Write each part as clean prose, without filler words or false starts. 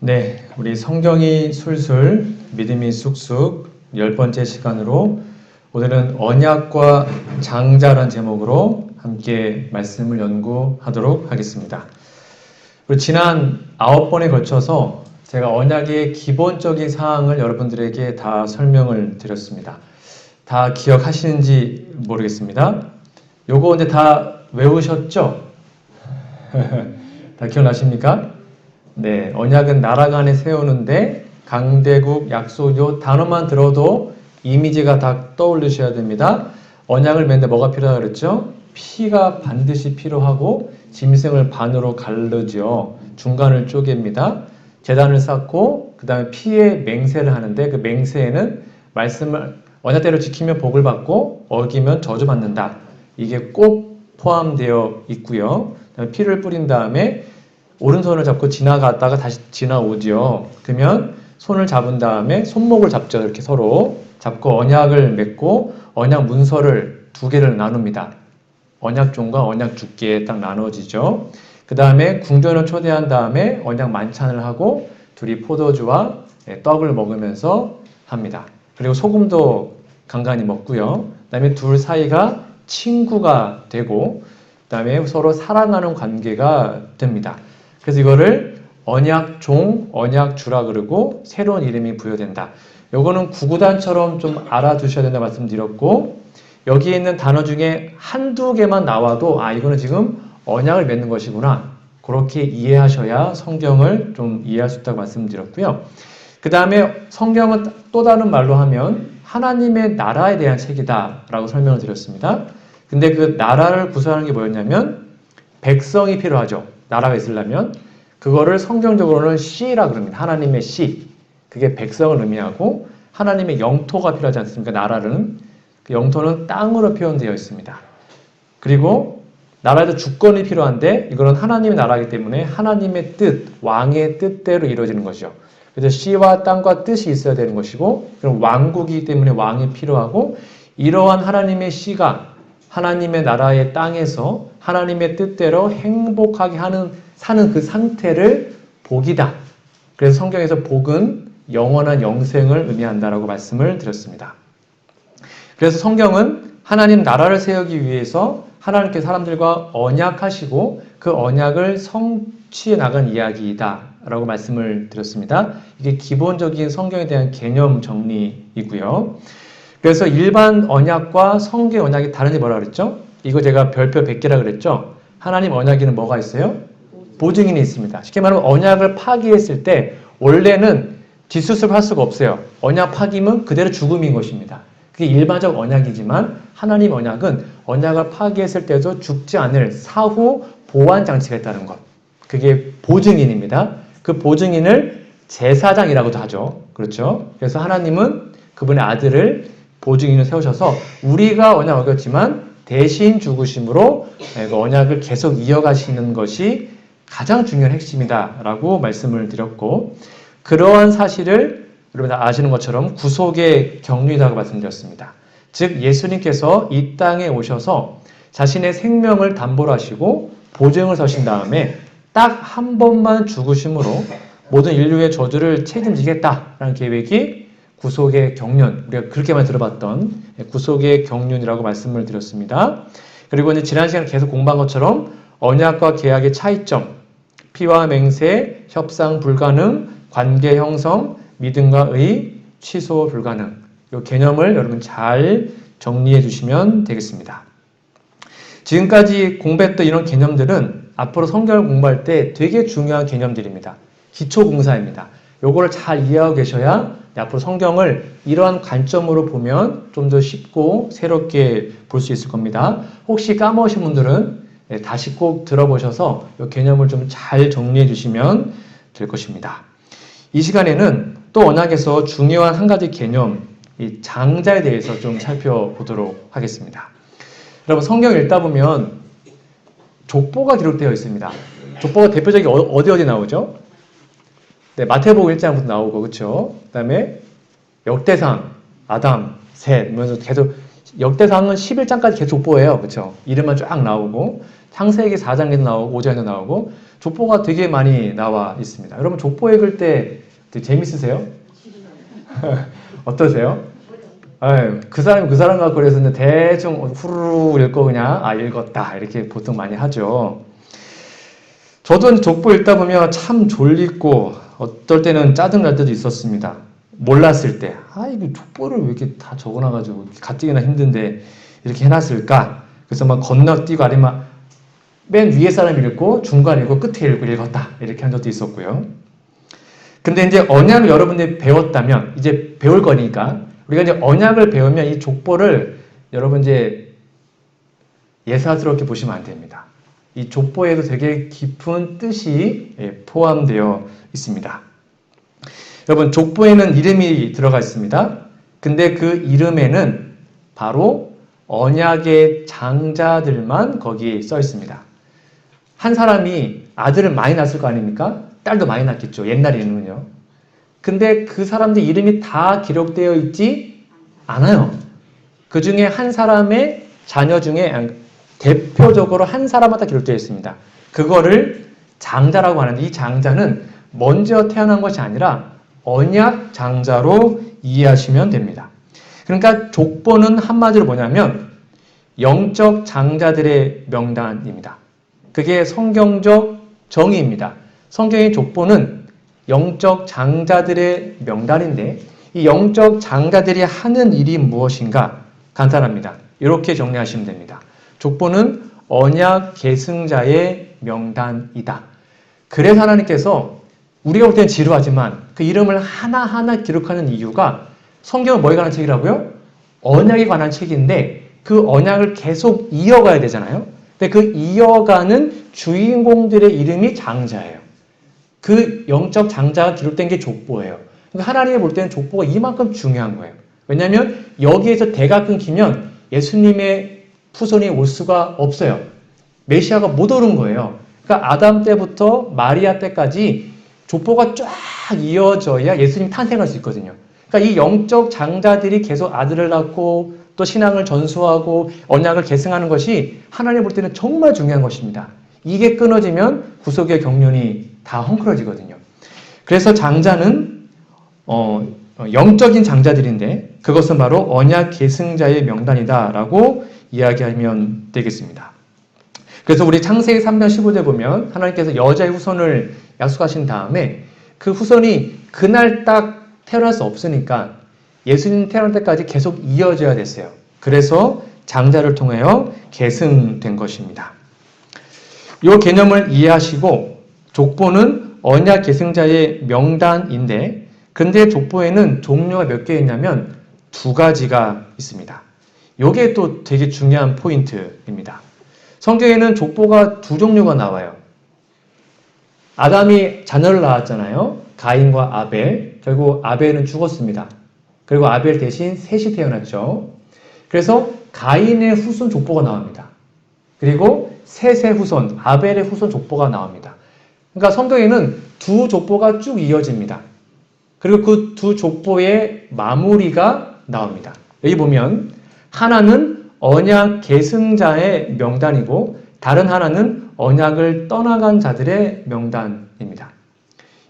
네, 우리 성경이 술술, 믿음이 쑥쑥 10번째 시간으로 오늘은 언약과 장자라는 제목으로 함께 말씀을 연구하도록 하겠습니다. 그리고 지난 9번에 걸쳐서 제가 언약의 기본적인 사항을 여러분들에게 다 설명을 드렸습니다. 다 기억하시는지 모르겠습니다. 요거 근데 다 외우셨죠? 다 기억나십니까? 네, 언약은 나라 간에 세우는데 강대국, 약속, 요 단어만 들어도 이미지가 다 떠올리셔야 됩니다. 언약을 맺는데 뭐가 필요하다고 그랬죠? 피가 반드시 필요하고 짐승을 반으로 가르죠. 중간을 쪼갭니다. 제단을 쌓고 그 다음에 피에 맹세를 하는데 그 맹세에는 말씀을 언약대로 지키면 복을 받고 어기면 저주받는다. 이게 꼭 포함되어 있고요. 그다음에 피를 뿌린 다음에 오른손을 잡고 지나갔다가 다시 지나오죠. 그러면 손을 잡은 다음에 손목을 잡죠. 이렇게 서로 잡고 언약을 맺고 언약 문서를 두 개를 나눕니다. 언약종과 언약주께 딱 나눠지죠. 그 다음에 궁전을 초대한 다음에 언약 만찬을 하고 둘이 포도주와 떡을 먹으면서 합니다. 그리고 소금도 간간히 먹고요. 그 다음에 둘 사이가 친구가 되고 그 다음에 서로 사랑하는 관계가 됩니다. 그래서 이거를 언약종, 언약주라 그러고 새로운 이름이 부여된다. 요거는 구구단처럼 좀 알아두셔야 된다 말씀드렸고 여기에 있는 단어 중에 한두 개만 나와도 이거는 지금 언약을 맺는 것이구나. 그렇게 이해하셔야 성경을 좀 이해할 수 있다고 말씀드렸고요. 그 다음에 성경은 또 다른 말로 하면 하나님의 나라에 대한 책이다 라고 설명을 드렸습니다. 근데 그 나라를 구성하는 게 뭐였냐면 백성이 필요하죠. 나라가 있으려면 그거를 성경적으로는 씨라 그럽니다. 하나님의 씨. 그게 백성을 의미하고 하나님의 영토가 필요하지 않습니까? 나라는. 그 영토는 땅으로 표현되어 있습니다. 그리고 나라에도 주권이 필요한데 이거는 하나님의 나라이기 때문에 하나님의 뜻, 왕의 뜻대로 이루어지는 것이죠. 그래서 씨와 땅과 뜻이 있어야 되는 것이고 그럼 왕국이기 때문에 왕이 필요하고 이러한 하나님의 씨가 하나님의 나라의 땅에서 하나님의 뜻대로 행복하게 사는 그 상태를 복이다. 그래서 성경에서 복은 영원한 영생을 의미한다라고 말씀을 드렸습니다. 그래서 성경은 하나님 나라를 세우기 위해서 하나님께서 사람들과 언약하시고 그 언약을 성취해 나간 이야기이다 라고 말씀을 드렸습니다. 이게 기본적인 성경에 대한 개념 정리이고요. 그래서 일반 언약과 성경 언약이 다른지 뭐라 그랬죠? 이거 제가 별표 100개라 그랬죠? 하나님 언약에는 뭐가 있어요? 보증인이 있습니다. 쉽게 말하면 언약을 파기했을 때 원래는 뒷수습을 할 수가 없어요. 언약 파기면 그대로 죽음인 것입니다. 그게 일반적 언약이지만 하나님 언약은 언약을 파기했을 때도 죽지 않을 사후 보완 장치가 있다는 것. 그게 보증인입니다. 그 보증인을 제사장이라고도 하죠. 그렇죠? 그래서 하나님은 그분의 아들을 보증인을 세우셔서 우리가 언약 어겼지만 대신 죽으심으로 언약을 계속 이어가시는 것이 가장 중요한 핵심이다 라고 말씀을 드렸고 그러한 사실을 여러분 아시는 것처럼 구속의 경륜이라고 말씀드렸습니다. 즉 예수님께서 이 땅에 오셔서 자신의 생명을 담보로 하시고 보증을 서신 다음에 딱 한 번만 죽으심으로 모든 인류의 저주를 책임지겠다라는 계획이 구속의 경륜, 우리가 그렇게만 들어봤던 구속의 경륜이라고 말씀을 드렸습니다. 그리고 이제 지난 시간에 계속 공부한 것처럼 언약과 계약의 차이점, 피와 맹세, 협상 불가능, 관계 형성, 믿음과 의, 취소 불가능. 이 개념을 여러분 잘 정리해 주시면 되겠습니다. 지금까지 공부했던 이런 개념들은 앞으로 성경을 공부할 때 되게 중요한 개념들입니다. 기초 공사입니다. 요거를 잘 이해하고 계셔야 앞으로 성경을 이러한 관점으로 보면 좀 더 쉽고 새롭게 볼 수 있을 겁니다. 혹시 까먹으신 분들은 다시 꼭 들어보셔서 이 개념을 좀 잘 정리해 주시면 될 것입니다. 이 시간에는 또 언약에서 중요한 한 가지 개념, 이 장자에 대해서 좀 살펴보도록 하겠습니다. 여러분 성경 읽다 보면 족보가 기록되어 있습니다. 족보가 대표적인 어디 나오죠? 네, 마태복음 1장부터 나오고 그렇죠? 그다음에 역대상, 아담, 셋 이러면서 계속 역대상은 11장까지 계속 족보예요. 그렇죠? 이름만 쫙 나오고 창세기 4장에도 나오고 5장에도 나오고 족보가 되게 많이 나와 있습니다. 여러분 족보 읽을 때 되게 재밌으세요? 어떠세요? 아유, 그 사람이 그 사람 같고 그래서 대충 후루룩 읽고 그냥 읽었다 이렇게 보통 많이 하죠. 저도 족보 읽다 보면 참 졸리고 어떨 때는 짜증날 때도 있었습니다. 몰랐을 때 이거 족보를 왜 이렇게 다 적어놔가지고 가뜩이나 힘든데 이렇게 해놨을까? 그래서 막 건너뛰고 아니면 맨 위에 사람 읽고 중간에 읽고 끝에 읽고 읽었다 이렇게 한 적도 있었고요. 근데 이제 언약을 여러분들이 배웠다면 이제 배울 거니까 우리가 이제 언약을 배우면 이 족보를 여러분 이제 예사스럽게 보시면 안 됩니다. 이 족보에도 되게 깊은 뜻이 포함되어 있습니다. 여러분 족보에는 이름이 들어가 있습니다. 근데 그 이름에는 바로 언약의 장자들만 거기에 써 있습니다. 한 사람이 아들을 많이 낳았을 거 아닙니까? 딸도 많이 낳겠죠. 옛날에는요. 근데 그 사람들 이름이 다 기록되어 있지 않아요. 그 중에 한 사람의 자녀 중에 대표적으로 한 사람마다 기록되어 있습니다. 그거를 장자라고 하는데 이 장자는 먼저 태어난 것이 아니라 언약 장자로 이해하시면 됩니다. 그러니까 족보는 한마디로 뭐냐면 영적 장자들의 명단입니다. 그게 성경적 정의입니다. 성경의 족보는 영적 장자들의 명단인데 이 영적 장자들이 하는 일이 무엇인가 간단합니다. 이렇게 정리하시면 됩니다. 족보는 언약 계승자의 명단이다. 그래서 하나님께서 우리가 볼 때는 지루하지만 그 이름을 하나하나 기록하는 이유가 성경은 뭐에 관한 책이라고요? 언약에 관한 책인데 그 언약을 계속 이어가야 되잖아요. 근데 그 이어가는 주인공들의 이름이 장자예요. 그 영적 장자가 기록된 게 족보예요. 그러니까 하나님이 볼 때는 족보가 이만큼 중요한 거예요. 왜냐하면 여기에서 대가 끊기면 예수님의 후손이 올 수가 없어요. 메시아가 못 오는 거예요. 그러니까 아담 때부터 마리아 때까지 족보가 쫙 이어져야 예수님 탄생할 수 있거든요. 그러니까 이 영적 장자들이 계속 아들을 낳고 또 신앙을 전수하고 언약을 계승하는 것이 하나님 볼 때는 정말 중요한 것입니다. 이게 끊어지면 구속의 경륜이 다 헝클어지거든요. 그래서 장자는 영적인 장자들인데 그것은 바로 언약 계승자의 명단이다라고 이야기하면 되겠습니다. 그래서 우리 창세기 3장 15절 보면 하나님께서 여자의 후손을 약속하신 다음에 그 후손이 그날 딱 태어날 수 없으니까 예수님 태어날 때까지 계속 이어져야 됐어요. 그래서 장자를 통하여 계승된 것입니다. 이 개념을 이해하시고 족보는 언약 계승자의 명단인데 근데 족보에는 종류가 몇 개 있냐면 2가지가 있습니다. 이게 또 되게 중요한 포인트입니다. 성경에는 족보가 2종류가 나와요. 아담이 자녀를 낳았잖아요. 가인과 아벨. 결국 아벨은 죽었습니다. 그리고 아벨 대신 셋이 태어났죠. 그래서 가인의 후손 족보가 나옵니다. 그리고 셋의 후손, 아벨의 후손 족보가 나옵니다. 그러니까 성경에는 2 족보가 쭉 이어집니다. 그리고 그 2 족보의 마무리가 나옵니다. 여기 보면 하나는 언약 계승자의 명단이고 다른 하나는 언약을 떠나간 자들의 명단입니다.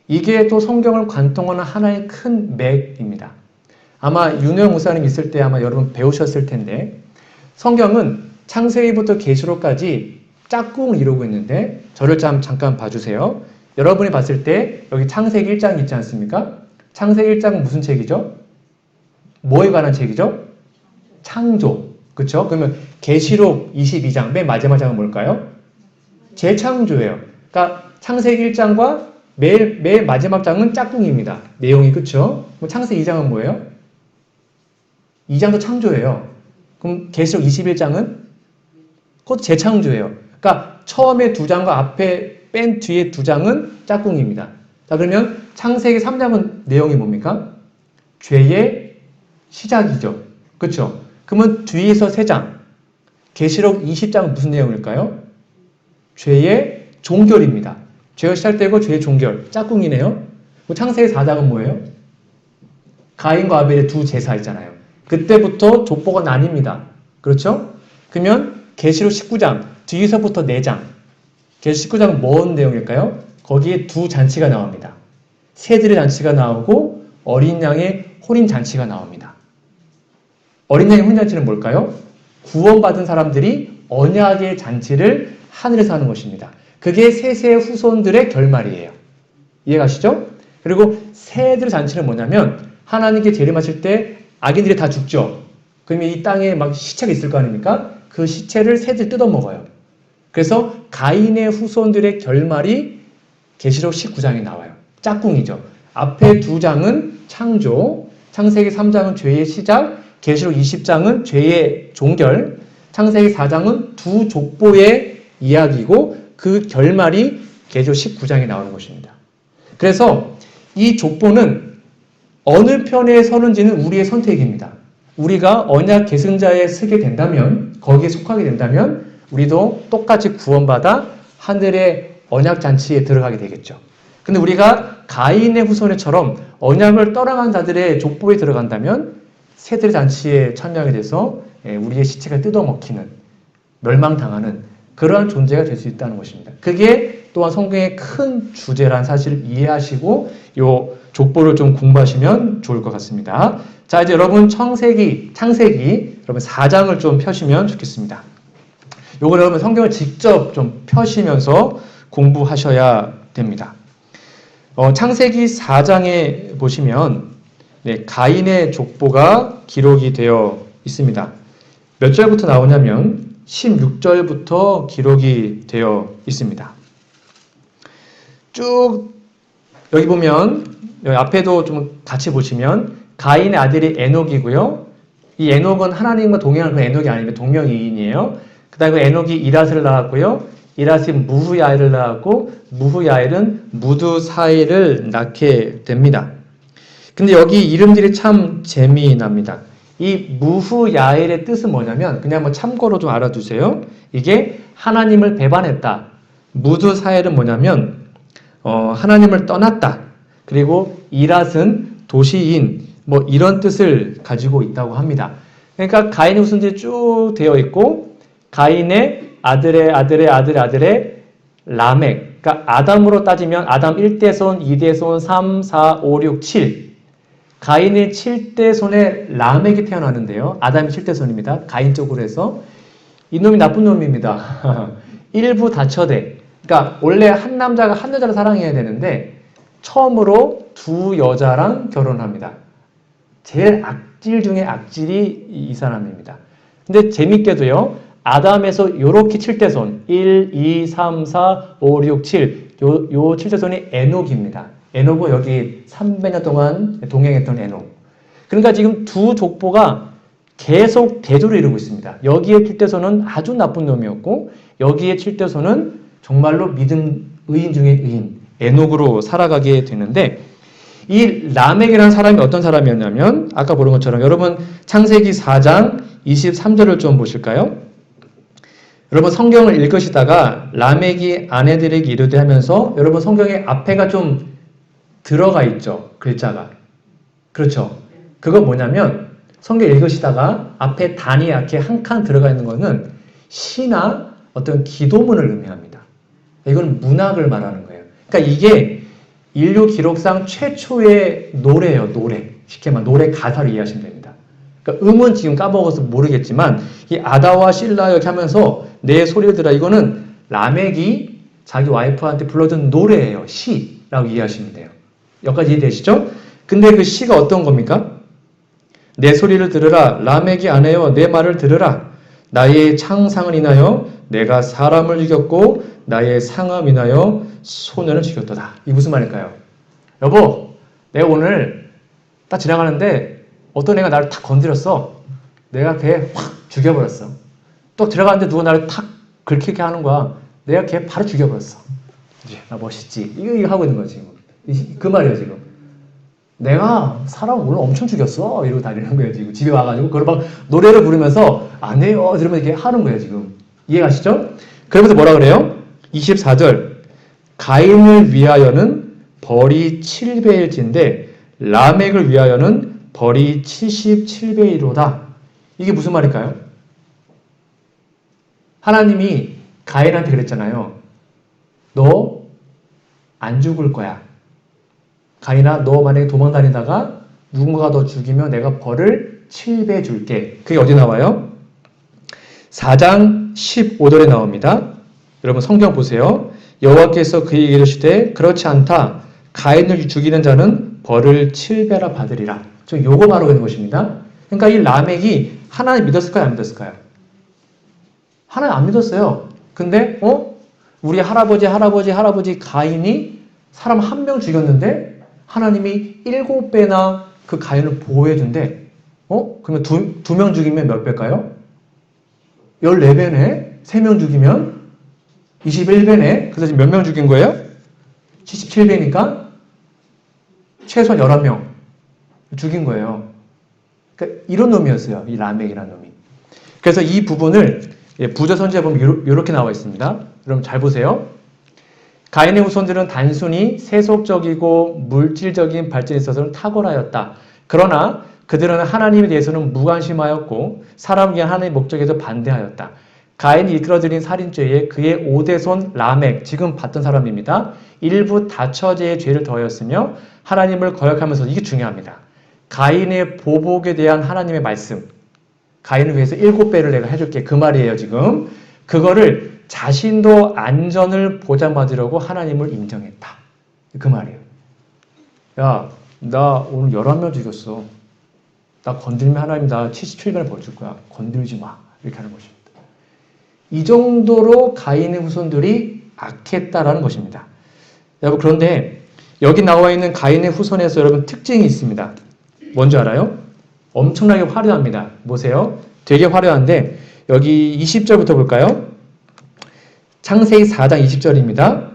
이게 또 성경을 관통하는 하나의 큰 맥입니다. 아마 윤영 목사님 있을 때 아마 여러분 배우셨을 텐데 성경은 창세기부터 계시록까지 짝꿍을 이루고 있는데 저를 잠깐 봐주세요. 여러분이 봤을 때 여기 창세기 1장 있지 않습니까? 창세기 1장은 무슨 책이죠? 뭐에 관한 책이죠? 창조. 그렇죠? 그러면 계시록 22장 맨 마지막 장은 뭘까요? 재창조예요. 그러니까 창세기 1장과 매일 마지막 장은 짝꿍입니다. 내용이 그렇죠? 그럼 창세기 2장은 뭐예요? 2장도 창조예요. 그럼 계시록 21장은 그것도 재창조예요. 그러니까 처음에 2장과 앞에 뺀 뒤에 2장은 짝꿍입니다. 자 그러면 창세기 3장은 내용이 뭡니까? 죄의 시작이죠. 그렇죠? 그러면 뒤에서 3장 계시록 20장은 무슨 내용일까요? 죄의 종결입니다. 죄가 시작되고 죄의 종결 짝꿍이네요. 창세기 4장은 뭐예요? 가인과 아벨의 2 제사 있잖아요. 그때부터 족보가 나뉩니다. 그렇죠? 그러면 계시록 19장 뒤에서부터 4장. 계시록 19장은 뭔 내용일까요? 거기에 두 잔치가 나옵니다. 새들의 잔치가 나오고 어린 양의 혼인 잔치가 나옵니다. 어린 양의 혼인 잔치는 뭘까요? 구원받은 사람들이 언약의 잔치를 하늘에서 하는 것입니다. 그게 셋의 후손들의 결말이에요. 이해가시죠? 그리고 새들의 잔치는 뭐냐면 하나님께 재림하실 때 악인들이 다 죽죠. 그러면 이 땅에 막 시체가 있을 거 아닙니까? 그 시체를 새들이 뜯어먹어요. 그래서 가인의 후손들의 결말이 계시록 19장에 나와요. 짝꿍이죠. 앞에 2장은 창조, 창세기 3장은 죄의 시작, 계시록 20장은 죄의 종결, 창세기 4장은 두 족보의 이야기고 그 결말이 계시록 19장에 나오는 것입니다. 그래서 이 족보는 어느 편에 서는지는 우리의 선택입니다. 우리가 언약 계승자에 서게 된다면, 거기에 속하게 된다면 우리도 똑같이 구원받아 하늘의 언약 잔치에 들어가게 되겠죠. 근데 우리가 가인의 후손처럼 언약을 떠나간 자들의 족보에 들어간다면 새들의 잔치에 참여하게 돼서 우리의 시체가 뜯어먹히는, 멸망당하는 그러한 존재가 될 수 있다는 것입니다. 그게 또한 성경의 큰 주제란 사실을 이해하시고 이 족보를 좀 공부하시면 좋을 것 같습니다. 자, 이제 여러분 창세기 여러분 4장을 좀 펴시면 좋겠습니다. 요걸 여러분 성경을 직접 좀 펴시면서 공부하셔야 됩니다. 창세기 4장에 보시면 가인의 족보가 기록이 되어 있습니다. 몇 절부터 나오냐면 16절부터 기록이 되어 있습니다. 쭉 여기 보면 여기 앞에도 좀 같이 보시면 가인의 아들이 에녹이고요. 이 에녹은 하나님과 동행하는 그 에녹이 아니면 동명이인이에요. 그 다음에 에녹이 이랏을 낳았고요. 이랏이 무후야엘을 낳았고 무후야엘은 무두사일을 낳게 됩니다. 근데 여기 이름들이 참 재미납니다. 이 무후야엘의 뜻은 뭐냐면 그냥 뭐 참고로 좀 알아두세요. 이게 하나님을 배반했다. 무두사일은 뭐냐면 하나님을 떠났다. 그리고 이랏은 도시인 뭐 이런 뜻을 가지고 있다고 합니다. 그러니까 가인의 후손들이 쭉 되어 있고 가인의 아들의 라멕. 그러니까 아담으로 따지면 아담 1대손, 2대손, 3, 4, 5, 6, 7. 가인의 7대손에 라멕이 태어나는데요. 아담이 7대손입니다. 가인 쪽으로 해서. 이놈이 나쁜 놈입니다. 일부 다처대. 그러니까 원래 한 남자가 한 여자를 사랑해야 되는데 처음으로 두 여자랑 결혼합니다. 제일 악질 중에 악질이 이 사람입니다. 근데 재밌게도요. 아담에서 요렇게 7대손 1, 2, 3, 4, 5, 6, 7 요 7대손이 에녹입니다. 에녹은 여기 300년 동안 동행했던 에녹. 그러니까 지금 두 족보가 계속 대조를 이루고 있습니다. 여기에 7대손은 아주 나쁜 놈이었고 여기에 7대손은 정말로 믿음 의인 중에 의인 에녹으로 살아가게 되는데 이 라멕이라는 사람이 어떤 사람이었냐면 아까 보는 것처럼 여러분 창세기 4장 23절을 좀 보실까요? 여러분 성경을 읽으시다가 라멕이 아내들에게 이르되 하면서 여러분 성경에 앞에가 좀 들어가 있죠. 글자가. 그렇죠. 그거 뭐냐면 성경 읽으시다가 앞에 단이 이렇게 한 칸 들어가 있는 거는 시나 어떤 기도문을 의미합니다. 이건 문학을 말하는 거예요. 그러니까 이게 인류 기록상 최초의 노래예요. 노래. 쉽게 말하면 노래 가사를 이해하시면 됩니다. 그러니까 음은 지금 까먹어서 모르겠지만 이 아다와 실라 이렇게 하면서 내 소리를 들어 이거는 라멕이 자기 와이프한테 불러준 노래예요. 시라고 이해하시면 돼요. 여기까지 이해되시죠? 근데 그 시가 어떤 겁니까? 내 소리를 들으라. 라멕이 아내여 내 말을 들으라. 나의 창상을 인하여 내가 사람을 죽였고 나의 상함 인하여 소년을 죽였도다. 이게 무슨 말일까요? 여보, 내가 오늘 딱 지나가는데 어떤 애가 나를 탁 건드렸어. 내가 걔 확 죽여버렸어. 또 들어가는데 누가 나를 탁 긁히게 하는 거야. 내가 걔 바로 죽여버렸어. 나 멋있지? 이거 하고 있는 거야 지금. 그 말이에요 지금. 내가 사람 오늘 엄청 죽였어. 이러고 다니는 거예요 지금. 집에 와가지고 그걸 막 노래를 부르면서 안 해요. 이러면 이렇게 하는 거예요 지금. 이해가시죠? 그러면서 뭐라 그래요? 24절. 가인을 위하여는 벌이 7배일진데 라멕을 위하여는 벌이 77배이로다. 이게 무슨 말일까요? 하나님이 가인한테 그랬잖아요. 너 안 죽을 거야. 가인아, 너 만약에 도망 다니다가 누군가가 너 죽이면 내가 벌을 7배 줄게. 그게 어디 나와요? 4장 15절에 나옵니다. 여러분 성경 보세요. 여호와께서 그에게 이르시되 그렇지 않다. 가인을 죽이는 자는 벌을 7배라 받으리라. 저 요거 말하고 있는 것입니다. 그러니까 이 라멕이 하나님 믿었을까요? 안 믿었을까요? 하나님 안 믿었어요. 근데 우리 할아버지 가인이 사람 한 명 죽였는데 하나님이 7배나 그 가인을 보호해준대. 그러면 두 명 죽이면 몇 배일까요? 14배네? 3명 죽이면 21배네? 그래서 지금 몇 명 죽인 거예요? 77배니까 최소한 11명 죽인 거예요. 그러니까 이런 놈이었어요. 이 라멕이라는 놈이. 그래서 이 부분을 부조 선지에 보면 이렇게 나와 있습니다. 여러분 잘 보세요. 가인의 후손들은 단순히 세속적이고 물질적인 발전에 있어서는 탁월하였다. 그러나 그들은 하나님에 대해서는 무관심하였고 사람을 위한 하나님의 목적에서 반대하였다. 가인이 이끌어들인 살인죄에 그의 5대손 라멕, 지금 봤던 사람입니다. 일부 다처제의 죄를 더하였으며 하나님을 거역하면서, 이게 중요합니다. 가인의 보복에 대한 하나님의 말씀, 가인을 위해서 7배를 내가 해줄게, 그 말이에요 지금. 그거를 자신도 안전을 보장받으려고 하나님을 인정했다, 그 말이에요. 야, 나 오늘 11명 죽였어. 나 건들면 하나님 나 77배를 벌 줄 거야. 건들지 마. 이렇게 하는 것입니다. 이 정도로 가인의 후손들이 악했다라는 것입니다. 여러분, 그런데 여기 나와 있는 가인의 후손에서 여러분 특징이 있습니다. 뭔지 알아요? 엄청나게 화려합니다. 보세요. 되게 화려한데 여기 20절부터 볼까요? 창세기 4장 20절입니다.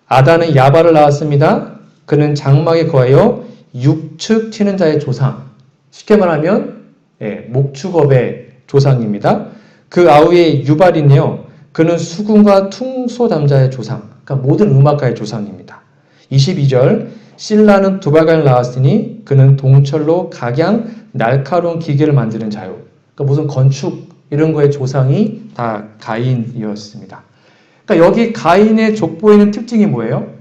아담은 야발을 낳았습니다. 그는 장막에 거하여 육축 치는 자의 조상. 쉽게 말하면 목축업의 조상입니다. 그 아우의 유발이네요. 그는 수군과 퉁소담자의 조상. 그러니까 모든 음악가의 조상입니다. 22절 실라는 두발간을 낳았으니 그는 동철로 각양 날카로운 기계를 만드는 자요. 그러니까 무슨 건축 이런 거의 조상이 다 가인이었습니다. 그러니까 여기 가인의 족보에는 특징이 뭐예요?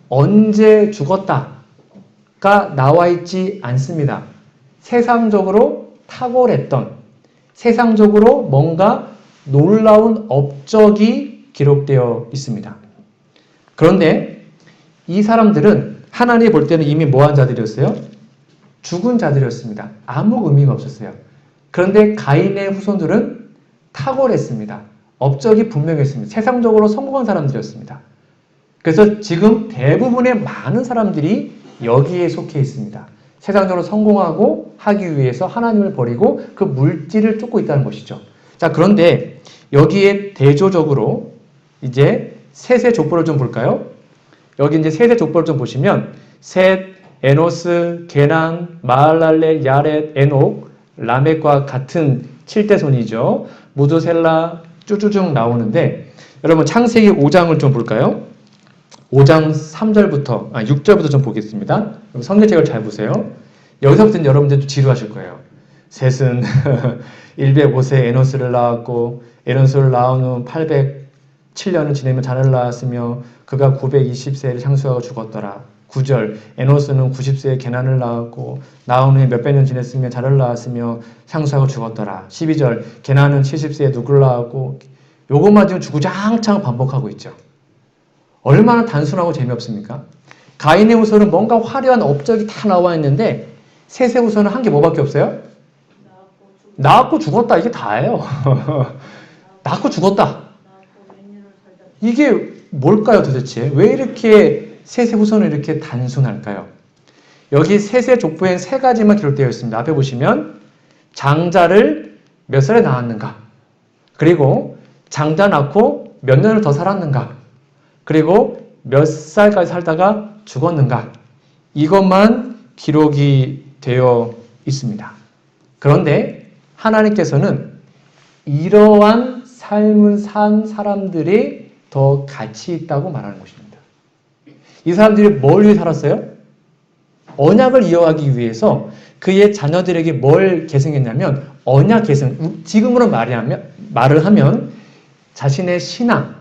언제 죽었다가 나와 있지 않습니다. 세상적으로 탁월했던, 세상적으로 뭔가 놀라운 업적이 기록되어 있습니다. 그런데 이 사람들은 하나님이 볼 때는 이미 뭐한 자들이었어요? 죽은 자들이었습니다. 아무 의미가 없었어요. 그런데 가인의 후손들은 탁월했습니다. 업적이 분명했습니다. 세상적으로 성공한 사람들이었습니다. 그래서 지금 대부분의 많은 사람들이 여기에 속해 있습니다. 세상적으로 성공하고 하기 위해서 하나님을 버리고 그 물질을 쫓고 있다는 것이죠. 자, 그런데 여기에 대조적으로 이제 셋의 족보를 좀 볼까요? 여기 이제 셋의 족보를 좀 보시면 셋, 에노스, 게난, 마할랄레, 야렛, 에녹, 라멕과 같은 7대손이죠. 무드셀라 쭈쭈쭉 나오는데 여러분 창세기 5장을 좀 볼까요? 5장 3절부터 6절부터 좀 보겠습니다. 성경책을 잘 보세요. 여기서부터는 여러분들 좀 지루하실 거예요. 셋은 105세 에노스를 낳았고 에노스를 낳은 후 807년을 지내며 자녀를 낳았으며 그가 920세를 상수하고 죽었더라. 9절 에노스는 90세에 게난을 낳았고 낳은 후에 몇백 년 지냈으며 자녀를 낳았으며 상수하고 죽었더라. 12절 게난은 70세에 누구를 낳았고, 요것만 지금 주구장창 반복하고 있죠. 얼마나 단순하고 재미없습니까? 가인의 후손은 뭔가 화려한 업적이 다 나와 있는데 셋의 후손은 한 게 뭐밖에 없어요? 낳았고 죽었다. 이게 다예요. 낳고 죽었다. 이게 뭘까요 도대체? 왜 이렇게 셋의 후손은 이렇게 단순할까요? 여기 셋의 족보엔 세 가지만 기록되어 있습니다. 앞에 보시면 장자를 몇 살에 낳았는가, 그리고 장자 낳고 몇 년을 더 살았는가, 그리고 몇 살까지 살다가 죽었는가, 이것만 기록이 되어 있습니다. 그런데 하나님께서는 이러한 삶을 산 사람들이 더 가치 있다고 말하는 것입니다. 이 사람들이 뭘 위해 살았어요? 언약을 이어가기 위해서 그의 자녀들에게 뭘 계승했냐면 언약 계승, 지금으로 말을 하면 자신의 신앙,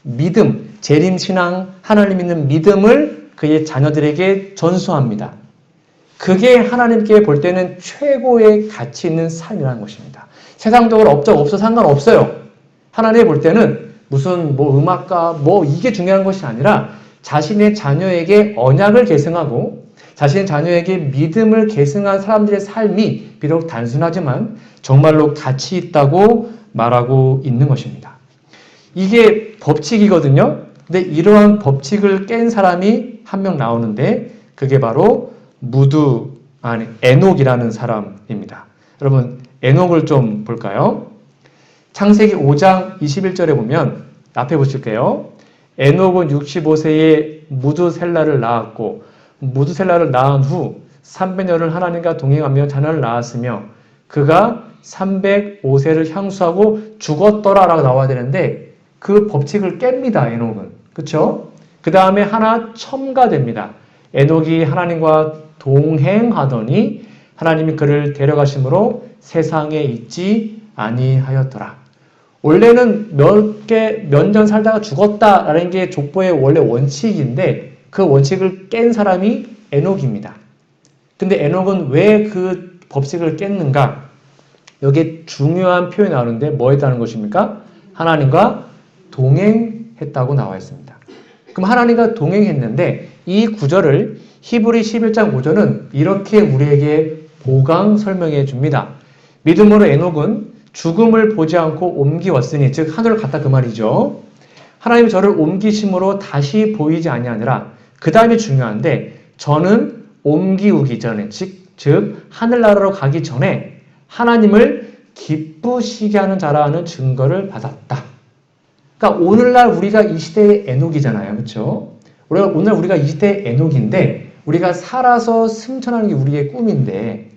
믿음, 재림신앙, 하나님 믿는 믿음을 그의 자녀들에게 전수합니다. 그게 하나님께 볼 때는 최고의 가치 있는 삶이라는 것입니다. 세상적으로 업적 없어 상관없어요. 하나님 볼 때는 무슨 음악가 이게 중요한 것이 아니라 자신의 자녀에게 언약을 계승하고 자신의 자녀에게 믿음을 계승한 사람들의 삶이 비록 단순하지만 정말로 가치 있다고 말하고 있는 것입니다. 이게 법칙이거든요. 근데 이러한 법칙을 깬 사람이 한 명 나오는데 그게 바로 에녹이라는 사람입니다. 여러분 에녹을 좀 볼까요? 창세기 5장 21절에 보면 앞에 보실게요. 에녹은 65세에 무드셀라를 낳았고 무드셀라를 낳은 후 300년을 하나님과 동행하며 자녀를 낳았으며 그가 305세를 향수하고 죽었더라라고 나와야 되는데 그 법칙을 깹니다. 에녹은. 그렇죠? 그 다음에 하나 첨가됩니다. 에녹이 하나님과 동행하더니 하나님이 그를 데려가심으로 세상에 있지 아니하였더라. 원래는 몇 년 살다가 죽었다라는 게 족보의 원래 원칙인데 그 원칙을 깬 사람이 에녹입니다. 근데 에녹은 왜 그 법칙을 깼는가? 여기에 중요한 표현이 나오는데 뭐 했다는 것입니까? 하나님과 동행했다고 나와 있습니다. 그럼 하나님과 동행했는데 이 구절을 히브리 11장 5절은 이렇게 우리에게 보강 설명해 줍니다. 믿음으로 에녹은 죽음을 보지 않고 옮기웠으니 즉 하늘을 갔다 그 말이죠. 하나님이 저를 옮기심으로 다시 보이지 아니하니라. 그 다음이 중요한데 저는 옮기우기 전에 즉 하늘나라로 가기 전에 하나님을 기쁘시게 하는 자라는 증거를 받았다. 그러니까 오늘날 우리가 이 시대의 에녹이잖아요. 그렇죠? 오늘 우리가 이 시대의 에녹인데 우리가 살아서 승천하는 게 우리의 꿈인데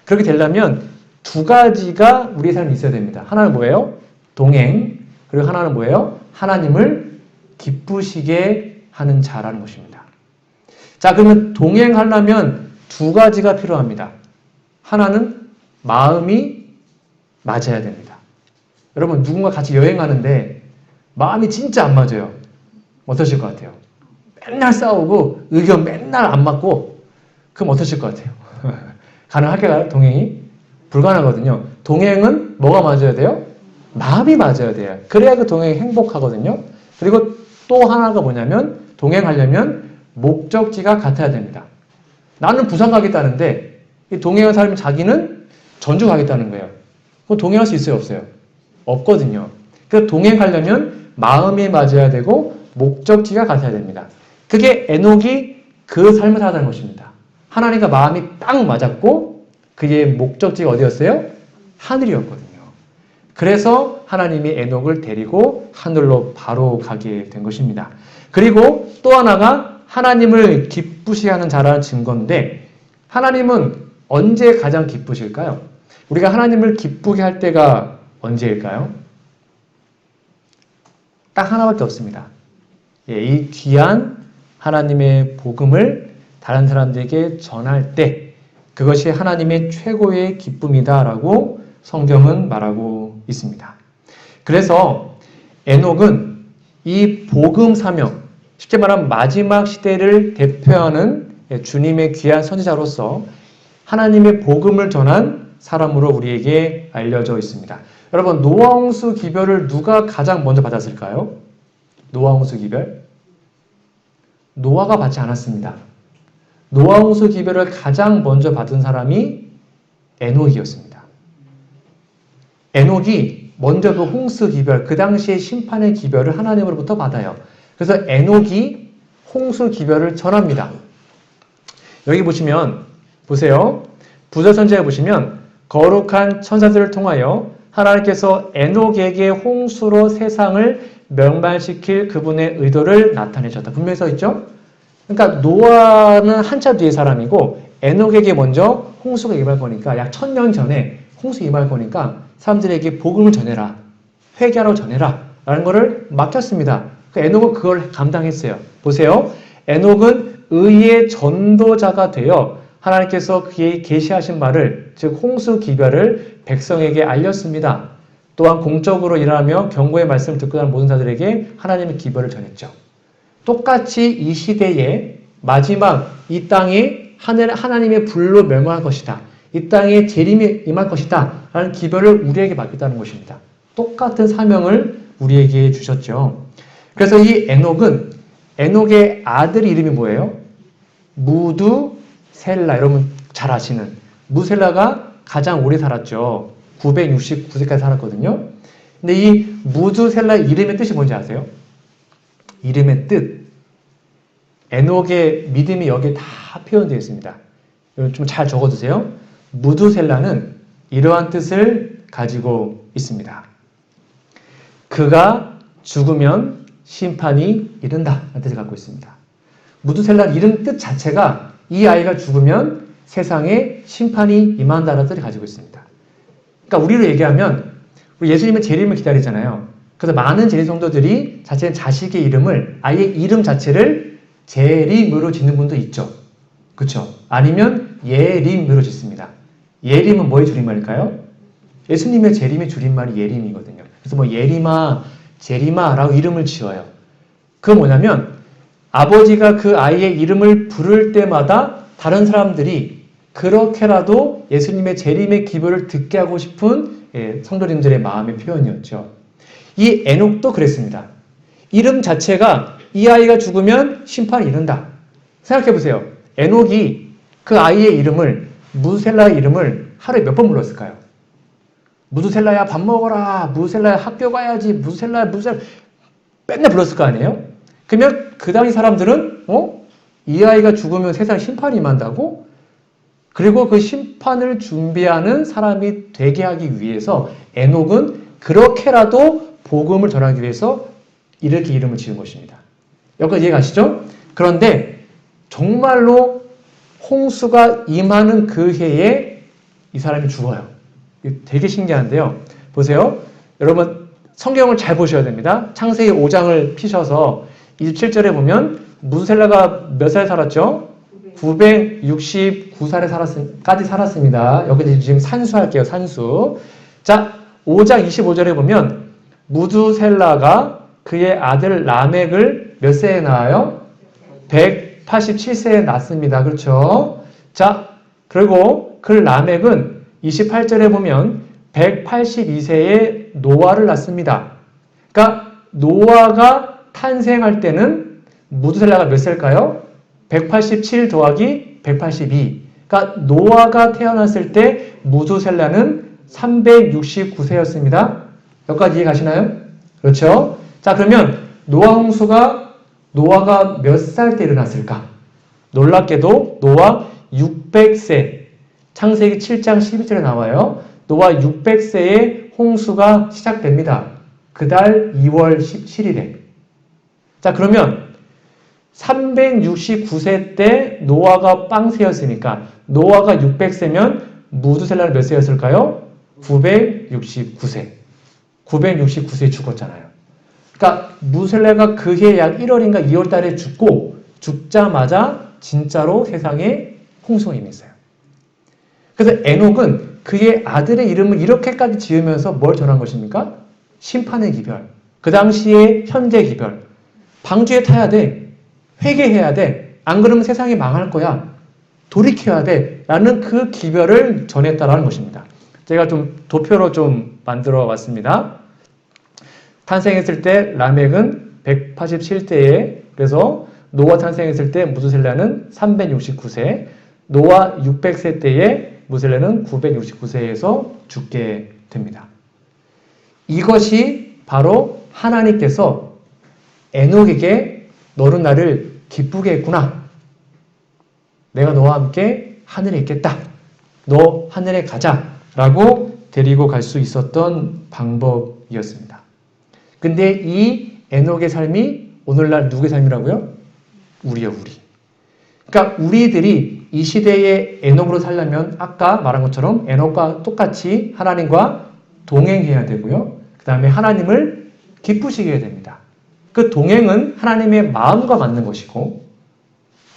그렇게 되려면 두 가지가 우리의 삶에 있어야 됩니다. 하나는 뭐예요? 동행. 그리고 하나는 뭐예요? 하나님을 기쁘시게 하는 자라는 것입니다. 자, 그러면 동행하려면 두 가지가 필요합니다. 하나는 마음이 맞아야 됩니다. 여러분 누군가 같이 여행하는데 마음이 진짜 안 맞아요. 어떠실 것 같아요? 맨날 싸우고 의견 맨날 안 맞고 그럼 어떠실 것 같아요? 가능할까요? 동행이? 불가능하거든요. 동행은 뭐가 맞아야 돼요? 마음이 맞아야 돼요. 그래야 그 동행이 행복하거든요. 그리고 또 하나가 뭐냐면 동행하려면 목적지가 같아야 됩니다. 나는 부산 가겠다는데 이 동행한 사람이 자기는 전주 가겠다는 거예요. 그럼 동행할 수 있어요? 없어요? 없거든요. 그래서 동행하려면 마음이 맞아야 되고 목적지가 같아야 됩니다. 그게 에녹이 그 삶을 살았다는 것입니다. 하나님과 마음이 딱 맞았고 그의 목적지가 어디였어요? 하늘이었거든요. 그래서 하나님이 에녹을 데리고 하늘로 바로 가게 된 것입니다. 그리고 또 하나가 하나님을 기쁘시게 하는 자라는 증거인데 하나님은 언제 가장 기쁘실까요? 우리가 하나님을 기쁘게 할 때가 언제일까요? 딱 하나밖에 없습니다. 이 귀한 하나님의 복음을 다른 사람들에게 전할 때 그것이 하나님의 최고의 기쁨이다라고 성경은 말하고 있습니다. 그래서 에녹은 이 복음 사명, 쉽게 말하면 마지막 시대를 대표하는 주님의 귀한 선지자로서 하나님의 복음을 전한 사람으로 우리에게 알려져 있습니다. 여러분 노아홍수 기별을 누가 가장 먼저 받았을까요? 노아홍수 기별? 노아가 받지 않았습니다. 노아홍수 기별을 가장 먼저 받은 사람이 에녹이었습니다. 에녹이 먼저 그 홍수 기별, 그 당시의 심판의 기별을 하나님으로부터 받아요. 그래서 에녹이 홍수 기별을 전합니다. 여기 보세요. 부절선지에 보시면 거룩한 천사들을 통하여 하나님께서 에녹에게 홍수로 세상을 멸망시킬 그분의 의도를 나타내셨다. 분명히 써 있죠? 그러니까 노아는 한참 뒤의 사람이고 에녹에게 먼저 홍수가 임할 거니까 약 1000년 전에 홍수 임할 거니까 사람들에게 복음을 전해라. 회개하라고 전해라. 라는 것을 맡겼습니다. 에녹은 그걸 감당했어요. 보세요. 에녹은 의의 전도자가 되어 하나님께서 그에게 계시하신 말을 즉 홍수 기별을 백성에게 알렸습니다. 또한 공적으로 일하며 경고의 말씀을 듣고 나는 모든 자들에게 하나님의 기별을 전했죠. 똑같이 이 시대에 마지막 이 땅에 하나님의 불로 멸망할 것이다. 이 땅에 재림이 임할 것이다. 라는 기별을 우리에게 맡겼다는 것입니다. 똑같은 사명을 우리에게 주셨죠. 그래서 이 에녹의 아들 이름이 뭐예요? 무두셀라. 여러분 잘 아시는 무셀라가 가장 오래 살았죠. 969세까지 살았거든요. 근데 이 무두셀라 이름의 뜻이 뭔지 아세요? 이름의 뜻. 에녹의 믿음이 여기에 다 표현되어 있습니다. 좀 잘 적어두세요. 무두셀라는 이러한 뜻을 가지고 있습니다. 그가 죽으면 심판이 이른다. 라는 뜻을 갖고 있습니다. 무두셀라 이름 뜻 자체가 이 아이가 죽으면 세상에 심판이 임한다는 뜻을 가지고 있습니다. 그러니까 우리로 얘기하면 우리 예수님의 재림을 기다리잖아요. 그래서 많은 재림 성도들이 자식의 이름을 아예 이름 자체를 재림으로 짓는 분도 있죠. 그렇죠? 아니면 예림으로 짓습니다. 예림은 뭐의 줄임말일까요? 예수님의 재림의 줄임말이 예림이거든요. 그래서 뭐 예림아, 제리마라고 이름을 지어요. 그건 뭐냐면 아버지가 그 아이의 이름을 부를 때마다 다른 사람들이 그렇게라도 예수님의 재림의 기별을 듣게 하고 싶은 성도님들의 마음의 표현이었죠. 이 에녹도 그랬습니다. 이름 자체가 이 아이가 죽으면 심판이 이른다. 생각해보세요. 에녹이 그 아이의 이름을 무두셀라의 이름을 하루에 몇 번 불렀을까요? 무두셀라야 밥 먹어라. 무두셀라야 학교 가야지. 무두셀라야 맨날 불렀을 거 아니에요? 그러면 그 당시 사람들은 이 아이가 죽으면 세상에 심판이 임한다고? 그리고 그 심판을 준비하는 사람이 되게 하기 위해서 에녹은 그렇게라도 복음을 전하기 위해서 이렇게 이름을 지은 것입니다. 여기까지 이해가시죠? 그런데 정말로 홍수가 임하는 그 해에 이 사람이 죽어요. 되게 신기한데요. 보세요. 여러분 성경을 잘 보셔야 됩니다. 창세기 5장을 피셔서 27절에 보면 무두셀라가 몇 살 살았죠? 969살까지 살았습니다. 여기 지금 산수할게요. 산수. 자, 5장 25절에 보면 무두셀라가 그의 아들 라멕을 몇 세에 낳아요? 187세에 낳습니다. 그렇죠? 자, 그리고 그 라멕은 28절에 보면 182세에 노아를 낳습니다. 그러니까 노아가 탄생할 때는 무두셀라가 몇 세일까요? 187 더하기 182. 그러니까 노아가 태어났을 때 무두셀라는 369세였습니다. 여기까지 이해 가시나요? 그렇죠? 자, 그러면 노아가 몇 살 때 일어났을까? 놀랍게도 노아 600세. 창세기 7장 12절에 나와요. 노아 600세에 홍수가 시작됩니다. 그달 2월 17일에. 자, 그러면 369세 때 노아가 빵세였으니까 노아가 600세면 무두셀라는 몇 세였을까요? 969세. 969세에 죽었잖아요. 그러니까 무두셀라가 그해 약 1월인가 2월 달에 죽고 죽자마자 진짜로 세상에 홍수가 임했어요. 그래서 에녹은 그의 아들의 이름을 이렇게까지 지으면서 뭘 전한 것입니까? 심판의 기별. 그 당시의 현재 기별. 방주에 타야 돼. 회개해야 돼. 안 그러면 세상이 망할 거야. 돌이켜야 돼. 라는 그 기별을 전했다라는 것입니다. 제가 좀 도표로 좀 만들어 왔습니다. 탄생했을 때 라멕은 187세에 그래서 노아 탄생했을 때 무두셀라는 369세, 노아 600세 때에 무두셀라는 969세에서 죽게 됩니다. 이것이 바로 하나님께서 에녹에게 너는 나를 기쁘게 했구나. 내가 너와 함께 하늘에 있겠다. 너 하늘에 가자. 라고 데리고 갈 수 있었던 방법이었습니다. 근데 이 에녹의 삶이 오늘날 누구의 삶이라고요? 우리요, 우리. 그러니까 우리들이 이 시대의 에녹으로 살려면 아까 말한 것처럼 에녹과 똑같이 하나님과 동행해야 되고요. 그 다음에 하나님을 기쁘시게 해야 됩니다. 그 동행은 하나님의 마음과 맞는 것이고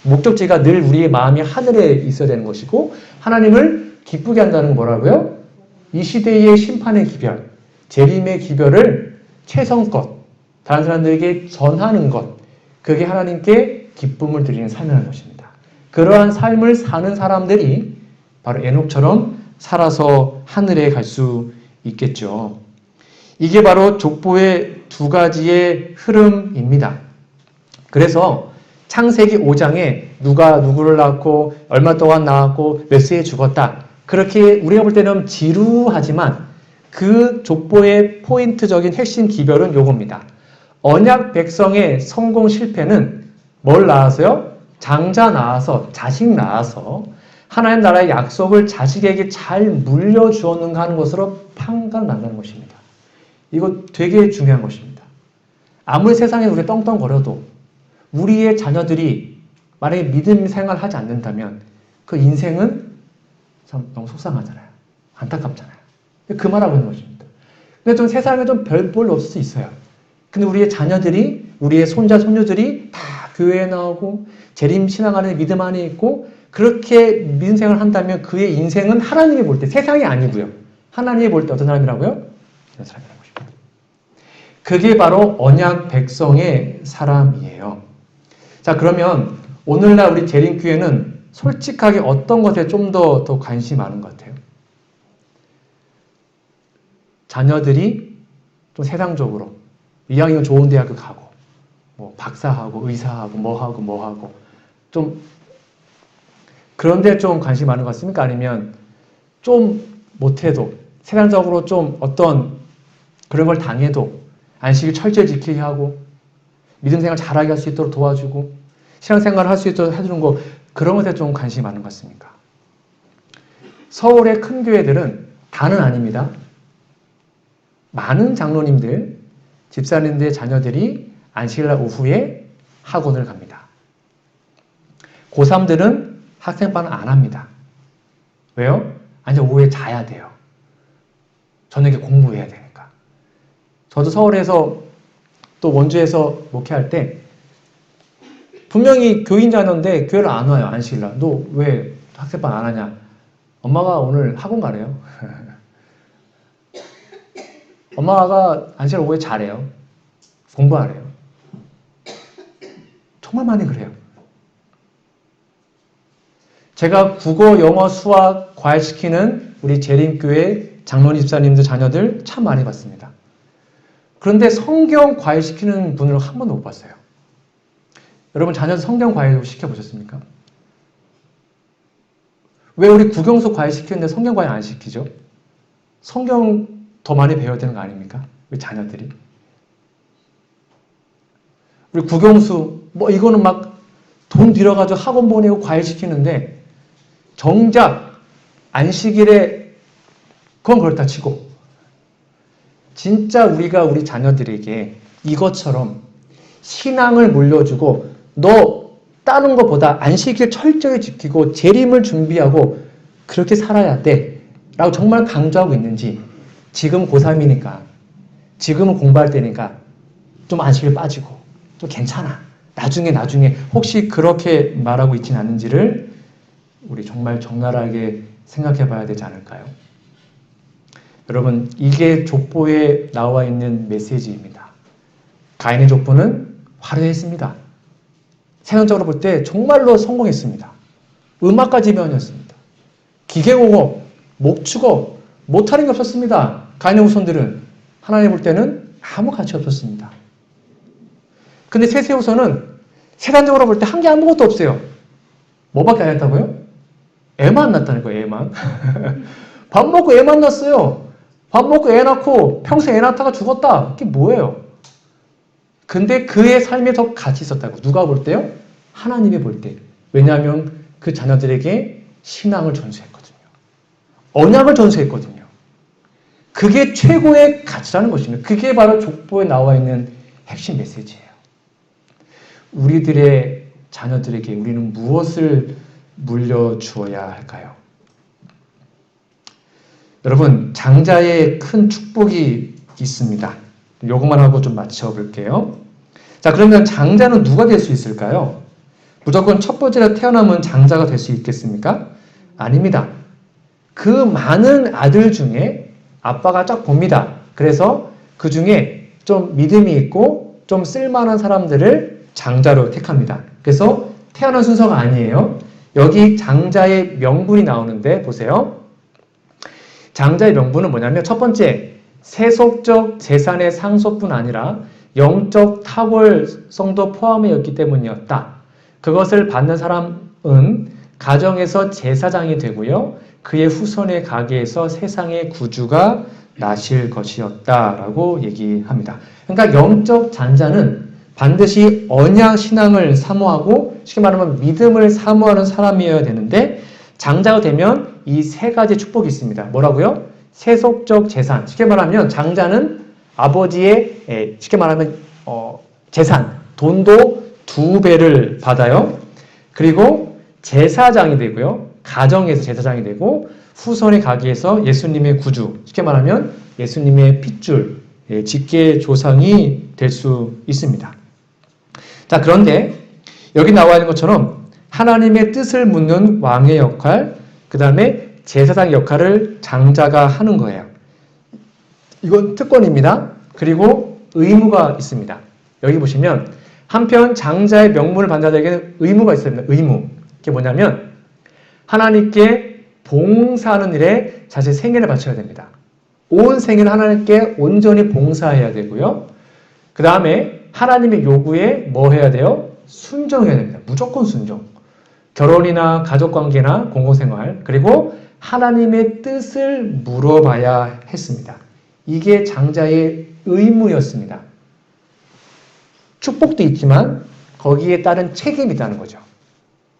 목적지가 늘 우리의 마음이 하늘에 있어야 되는 것이고 하나님을 기쁘게 한다는 건 뭐라고요? 이 시대의 심판의 기별, 재림의 기별을 최선껏 다른 사람들에게 전하는 것, 그게 하나님께 기쁨을 드리는 삶이라는 것입니다. 그러한 삶을 사는 사람들이 바로 에녹처럼 살아서 하늘에 갈 수 있겠죠. 이게 바로 족보의 두 가지의 흐름입니다. 그래서 창세기 5장에 누가 누구를 낳고 얼마 동안 낳았고 몇 세에 죽었다. 그렇게 우리가 볼 때는 지루하지만 그 족보의 포인트적인 핵심 기별은 요겁니다. 언약 백성의 성공 실패는 뭘 낳아서요? 장자 낳아서, 자식 낳아서 하나님 나라의 약속을 자식에게 잘 물려주었는가 하는 것으로 판가를 난다는 것입니다. 이거 되게 중요한 것입니다. 아무리 세상에 우리가 떵떵거려도 우리의 자녀들이 만약에 믿음 생활을 하지 않는다면 그 인생은 참 너무 속상하잖아요. 안타깝잖아요. 그 말하고 있는 것입니다. 근데 좀 세상에 좀 별 볼 없을 수 있어요. 근데 우리의 자녀들이, 우리의 손자, 손녀들이 다 교회에 나오고 재림 신앙 안에 믿음 안에 있고 그렇게 믿음 생활을 한다면 그의 인생은 하나님이 볼 때, 세상이 아니고요. 하나님이 볼 때 어떤 사람이라고요? 이런 사람이라는 것입니다. 그게 바로 언약 백성의 사람이에요. 자, 그러면 오늘날 우리 재림교회는 솔직하게 어떤 것에 좀 더 관심이 많은 것 같아요? 자녀들이 좀 세상적으로 이왕이면 좋은 대학교 가고 뭐 박사하고 의사하고 뭐하고 좀 그런데 좀 관심이 많은 것 같습니까? 아니면 좀 못해도 세상적으로 좀 어떤 그런 걸 당해도 안식일 철저히 지키게 하고 믿음 생활 잘하게 할 수 있도록 도와주고 신앙생활을 할 수 있도록 해주는 거 그런 것에 좀 관심이 많은 것 같습니까? 서울의 큰 교회들은 다는 아닙니다. 많은 장로님들, 집사님들의 자녀들이 안식일날 오후에 학원을 갑니다. 고3들은 학생반을 안 합니다. 왜요? 아니 오후에 자야 돼요. 저녁에 공부해야 되니까. 저도 서울에서 또 원주에서 목회할 때 분명히 교인 자녀인데 교회를 안 와요. 안식일날. 너 왜 학생반 안 하냐? 엄마가 오늘 학원 가래요. 엄마가 안식일 오후에 잘해요. 공부하래요. 정말 많이 그래요. 제가 국어, 영어, 수학 과외시키는 우리 재림교회 장로님 집사님들 자녀들 참 많이 봤습니다. 그런데 성경 과외시키는 분을 한 번도 못 봤어요. 여러분 자녀들 성경 과외 시켜보셨습니까? 왜 우리 국영수 과외시키는데 성경 과외 안 시키죠? 성경 더 많이 배워야 되는 거 아닙니까? 우리 자녀들이. 우리 국영수 뭐 이거는 막 돈 들여가지고 학원 보내고 과외시키는데 정작 안식일에 그건 그렇다 치고 진짜 우리가 우리 자녀들에게 이것처럼 신앙을 물려주고 너 다른 것보다 안식일 철저히 지키고 재림을 준비하고 그렇게 살아야 돼 라고 정말 강조하고 있는지 지금 고3이니까 지금은 공부할 때니까 좀 안식일 빠지고 좀 괜찮아 나중에 혹시 그렇게 말하고 있지는 않은지를 우리 정말 적나라하게 생각해 봐야 되지 않을까요? 여러분 이게 족보에 나와 있는 메시지입니다. 가인의 족보는 화려했습니다. 세상적으로 볼 때 정말로 성공했습니다. 음악가지 배원이었습니다. 기계공업, 목축업 못하는 게 없었습니다. 가인의 후손들은 하나님 볼 때는 아무 가치 없었습니다. 근데 셋의 후손은 세상적으로 볼 때 한 게 아무것도 없어요. 뭐밖에 안 했다고요? 애만 낳았다는 거예요. 애만. 밥 먹고 애만 낳았어요. 밥 먹고 애 낳고 평생 애 낳다가 죽었다. 이게 뭐예요? 근데 그의 삶에 더 가치 있었다고. 누가 볼 때요? 하나님이 볼 때. 왜냐하면 그 자녀들에게 신앙을 전수했거든요. 언약을 전수했거든요. 그게 최고의 가치라는 것입니다. 그게 바로 족보에 나와 있는 핵심 메시지예요. 우리들의 자녀들에게 우리는 무엇을 물려주어야 할까요? 여러분, 장자의 큰 축복이 있습니다. 요것만 하고 좀 맞춰볼게요. 자, 그러면 장자는 누가 될 수 있을까요? 무조건 첫 번째로 태어나면 장자가 될 수 있겠습니까? 아닙니다. 그 많은 아들 중에 아빠가 쫙 봅니다. 그래서 그 중에 좀 믿음이 있고 좀 쓸만한 사람들을 장자로 택합니다. 그래서 태어난 순서가 아니에요. 여기 장자의 명분이 나오는데 보세요. 장자의 명분은 뭐냐면 첫 번째, 세속적 재산의 상속뿐 아니라 영적 탁월성도 포함되었기 때문이었다. 그것을 받는 사람은 가정에서 제사장이 되고요. 그의 후손의 가게에서 세상의 구주가 나실 것이었다라고 얘기합니다. 그러니까 영적 장자는 반드시 언약 신앙을 사모하고 쉽게 말하면 믿음을 사모하는 사람이어야 되는데 장자가 되면 이 세 가지 축복이 있습니다. 뭐라고요? 세속적 재산. 쉽게 말하면 장자는 아버지의 쉽게 말하면 재산, 돈도 2배를 받아요. 그리고 제사장이 되고요. 가정에서 제사장이 되고 후손의 가게에서 예수님의 구주, 쉽게 말하면 예수님의 핏줄, 직계 조상이 될 수 있습니다. 자, 그런데 여기 나와 있는 것처럼 하나님의 뜻을 묻는 왕의 역할, 그 다음에 제사장의 역할을 장자가 하는 거예요. 이건 특권입니다. 그리고 의무가 있습니다. 여기 보시면 한편 장자의 명분을 받는 자들에게는 의무가 있습니다. 의무. 그게 뭐냐면 하나님께 봉사하는 일에 자신의 생애를 바쳐야 됩니다. 온 생애를 하나님께 온전히 봉사해야 되고요. 그 다음에 하나님의 요구에 뭐 해야 돼요? 순종해야 됩니다. 무조건 순종. 결혼이나 가족관계나 공공생활, 그리고 하나님의 뜻을 물어봐야 했습니다. 이게 장자의 의무였습니다. 축복도 있지만 거기에 따른 책임이 있다는 거죠.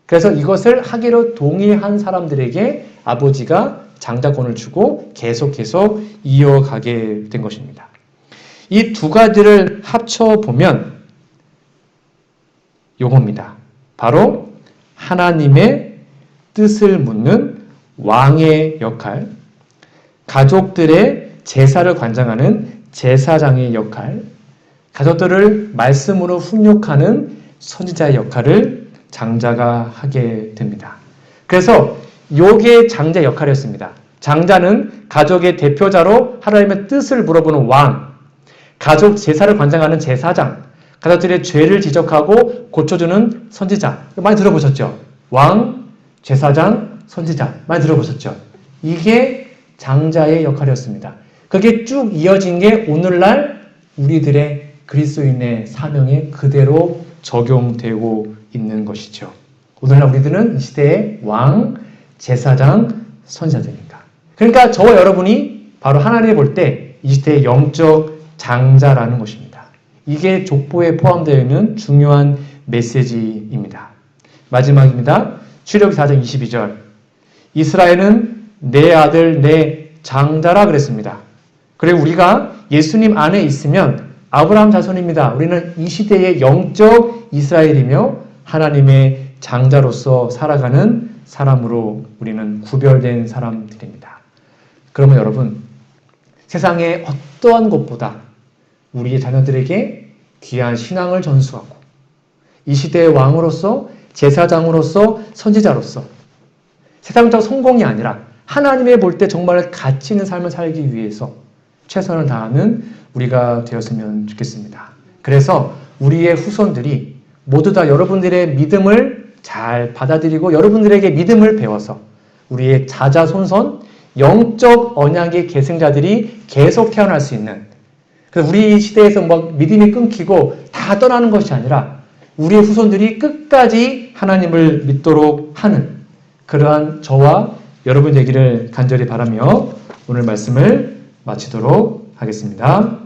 그래서 이것을 하기로 동의한 사람들에게 아버지가 장자권을 주고 계속 이어가게 된 것입니다. 이 두 가지를 합쳐보면 요겁니다. 바로 하나님의 뜻을 묻는 왕의 역할, 가족들의 제사를 관장하는 제사장의 역할, 가족들을 말씀으로 훈육하는 선지자의 역할을 장자가 하게 됩니다. 그래서 요게 장자의 역할이었습니다. 장자는 가족의 대표자로 하나님의 뜻을 물어보는 왕, 가족 제사를 관장하는 제사장, 가족들의 죄를 지적하고 고쳐주는 선지자. 많이 들어보셨죠? 왕, 제사장, 선지자. 많이 들어보셨죠? 이게 장자의 역할이었습니다. 그게 쭉 이어진 게 오늘날 우리들의 그리스도인의 사명에 그대로 적용되고 있는 것이죠. 오늘날 우리들은 이 시대의 왕, 제사장, 선지자들입니다. 그러니까 저와 여러분이 바로 하나님을 볼 때 이 시대의 영적 장자라는 것입니다. 이게 족보에 포함되어 있는 중요한 메시지입니다. 마지막입니다. 출애굽기 4장 22절. 이스라엘은 내 아들, 내 장자라 그랬습니다. 그리고 우리가 예수님 안에 있으면 아브라함 자손입니다. 우리는 이 시대의 영적 이스라엘이며 하나님의 장자로서 살아가는 사람으로 우리는 구별된 사람들입니다. 그러면 여러분, 세상의 어떠한 것보다 우리의 자녀들에게 귀한 신앙을 전수하고 이 시대의 왕으로서 제사장으로서 선지자로서 세상적 성공이 아니라 하나님의 볼 때 정말 가치 있는 삶을 살기 위해서 최선을 다하는 우리가 되었으면 좋겠습니다. 그래서 우리의 후손들이 모두 다 여러분들의 믿음을 잘 받아들이고 여러분들에게 믿음을 배워서 우리의 자자손손 영적 언약의 계승자들이 계속 태어날 수 있는, 그래서 우리 시대에서 믿음이 끊기고 다 떠나는 것이 아니라 우리의 후손들이 끝까지 하나님을 믿도록 하는 그러한 저와 여러분 되기를 간절히 바라며 오늘 말씀을 마치도록 하겠습니다.